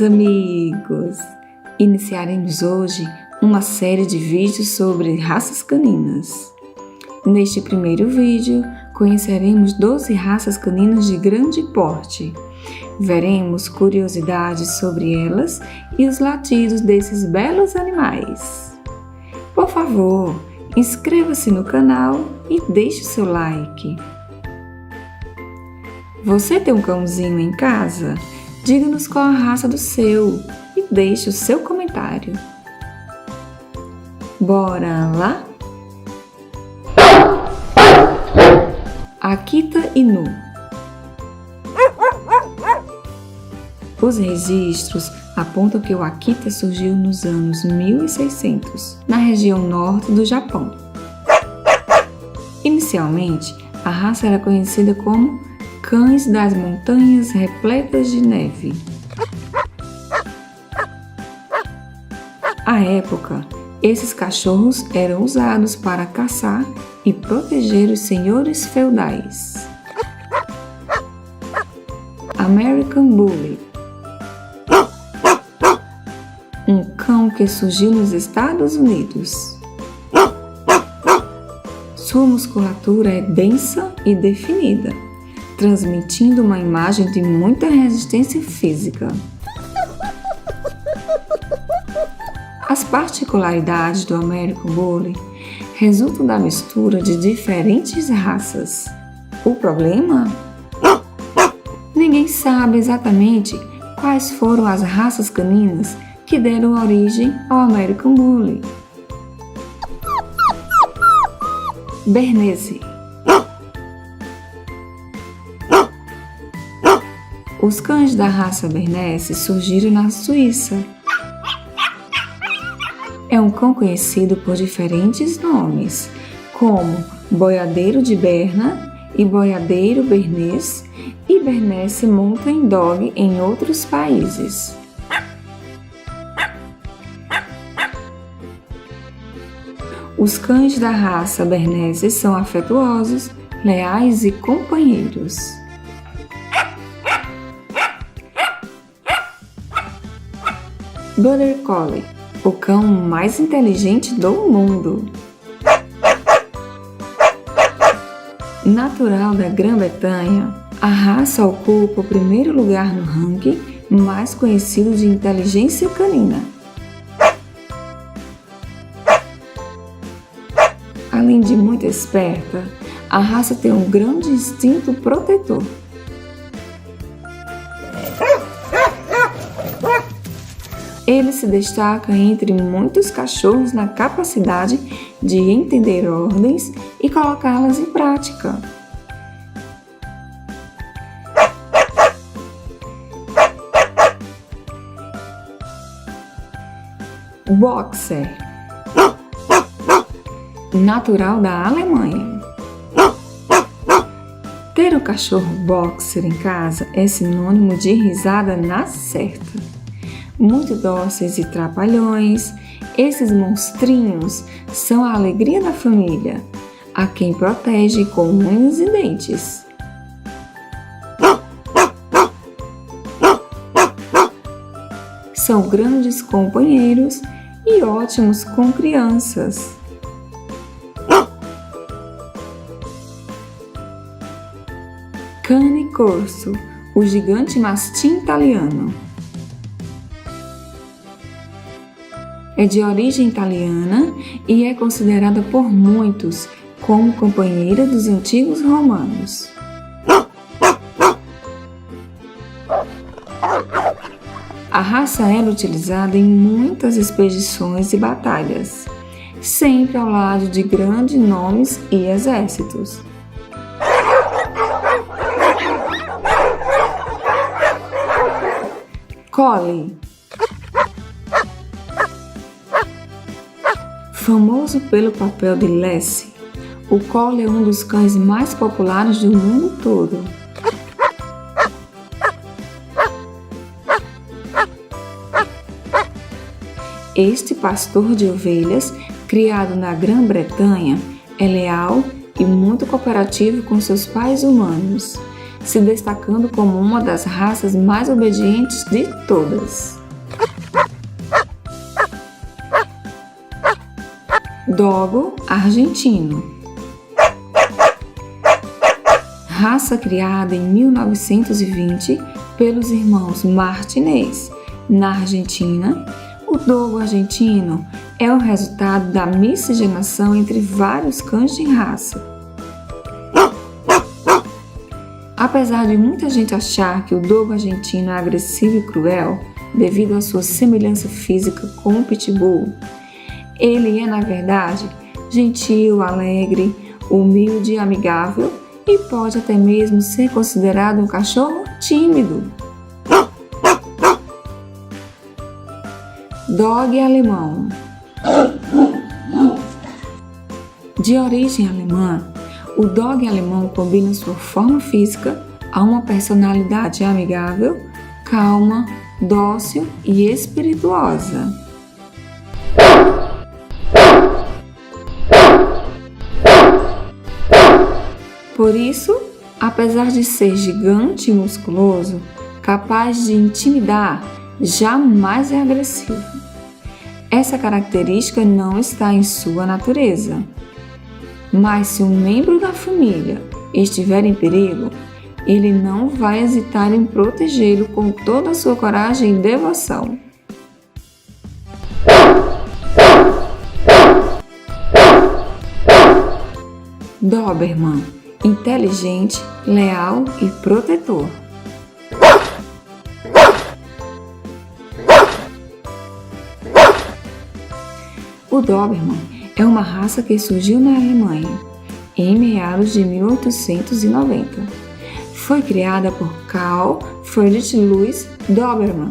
amigos! Iniciaremos hoje uma série de vídeos sobre raças caninas. Neste primeiro vídeo, conheceremos 12 raças caninas de grande porte. Veremos curiosidades sobre elas e os latidos desses belos animais. Por favor, inscreva-se no canal e deixe o seu like. Você tem um cãozinho em casa? Diga-nos qual a raça do seu e deixe o seu comentário. Bora lá? Akita Inu. Os registros apontam que o Akita surgiu nos anos 1600, na região norte do Japão. Inicialmente, a raça era conhecida como cães das montanhas repletas de neve. À época, esses cachorros eram usados para caçar e proteger os senhores feudais. American Bully. Um cão que surgiu nos Estados Unidos. Sua musculatura é densa e definida, transmitindo uma imagem de muita resistência física. As particularidades do American Bully resultam da mistura de diferentes raças. O problema? Ninguém sabe exatamente quais foram as raças caninas que deram origem ao American Bully. Bernese. Os cães da raça Bernese surgiram na Suíça. É um cão conhecido por diferentes nomes, como boiadeiro de Berna e boiadeiro bernês e Bernese Mountain Dog em outros países. Os cães da raça Bernese são afetuosos, leais e companheiros. Border Collie, o cão mais inteligente do mundo. Natural da Grã-Bretanha, a raça ocupa o primeiro lugar no ranking mais conhecido de inteligência canina. Além de muito esperta, a raça tem um grande instinto protetor. Ele se destaca entre muitos cachorros na capacidade de entender ordens e colocá-las em prática. Boxer, natural da Alemanha. Ter um cachorro boxer em casa é sinônimo de risada na certa. Muito dóceis e trapalhões, esses monstrinhos são a alegria da família, a quem protege com unhas e dentes. São grandes companheiros e ótimos com crianças. Cane Corso, o gigante mastim italiano. É de origem italiana e é considerada por muitos como companheira dos antigos romanos. A raça era utilizada em muitas expedições e batalhas, sempre ao lado de grandes nomes e exércitos. Collie. Famoso pelo papel de Lassie, o Collie é um dos cães mais populares do mundo todo. Este pastor de ovelhas, criado na Grã-Bretanha, é leal e muito cooperativo com seus pais humanos. se destacando como uma das raças mais obedientes de todas. Dogo argentino. Raça criada em 1920 pelos irmãos Martinez, na Argentina, o dogo argentino é o resultado da miscigenação entre vários cães de raça. Apesar de muita gente achar que o dogo argentino é agressivo e cruel devido à sua semelhança física com o pitbull, ele é, na verdade, gentil, alegre, humilde e amigável e pode até mesmo ser considerado um cachorro tímido. Dog alemão. De origem alemã, o dog alemão combina sua forma física a uma personalidade amigável, calma, dócil e espirituosa. Por isso, apesar de ser gigante e musculoso, capaz de intimidar, jamais é agressivo. Essa característica não está em sua natureza. Mas se um membro da família estiver em perigo, ele não vai hesitar em protegê-lo com toda a sua coragem e devoção. Doberman, inteligente, leal e protetor. O Doberman é uma raça que surgiu na Alemanha em meados de 1890. Foi criada por Carl Friedrich Louis Doberman,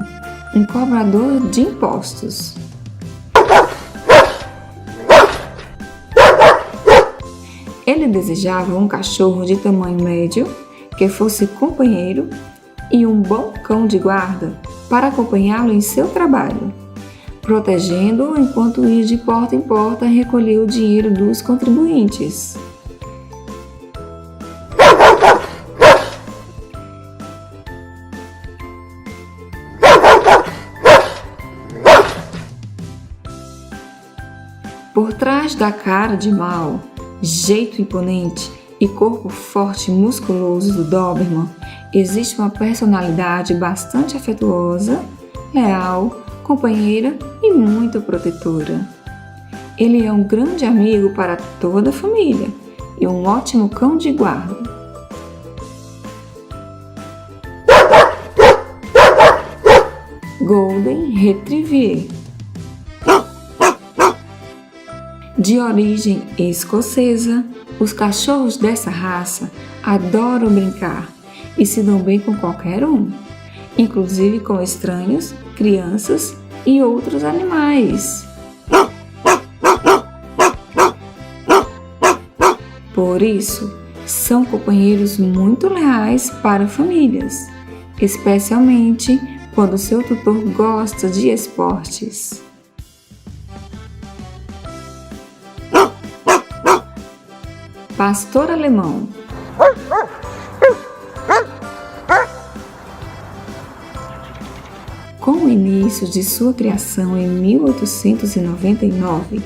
um cobrador de impostos. Ele desejava um cachorro de tamanho médio, que fosse companheiro, e um bom cão de guarda para acompanhá-lo em seu trabalho, protegendo-o enquanto ia de porta em porta recolher o dinheiro dos contribuintes. Por trás da cara de mal, jeito imponente e corpo forte e musculoso do Doberman, existe uma personalidade bastante afetuosa, leal, companheira e muito protetora. Ele é um grande amigo para toda a família e um ótimo cão de guarda. Golden Retriever. De origem escocesa, os cachorros dessa raça adoram brincar e se dão bem com qualquer um, inclusive com estranhos, crianças e outros animais. Por isso, são companheiros muito leais para famílias, especialmente quando seu tutor gosta de esportes. Pastor alemão. Com o início de sua criação em 1899,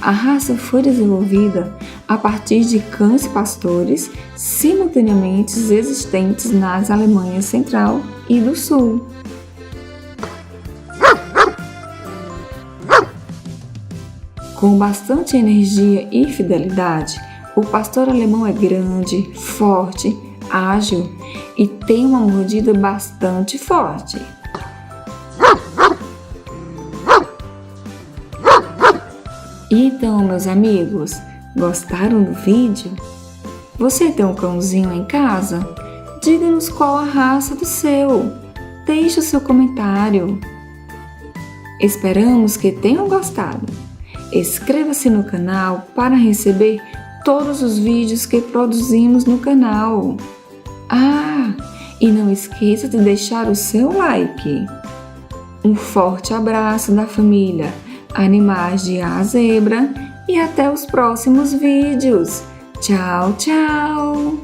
a raça foi desenvolvida a partir de cães pastores simultaneamente existentes nas Alemanhas Central e do Sul. Com bastante energia e fidelidade, o pastor alemão é grande, forte, ágil e tem uma mordida bastante forte. Então, meus amigos, gostaram do vídeo? Você tem um cãozinho em casa? Diga-nos qual a raça do seu. Deixe o seu comentário. Esperamos que tenham gostado. Inscreva-se no canal para receber todos os vídeos que produzimos no canal. E não esqueça de deixar o seu like. Um forte abraço da família Animais de A a Zebra e até os próximos vídeos. Tchau, tchau!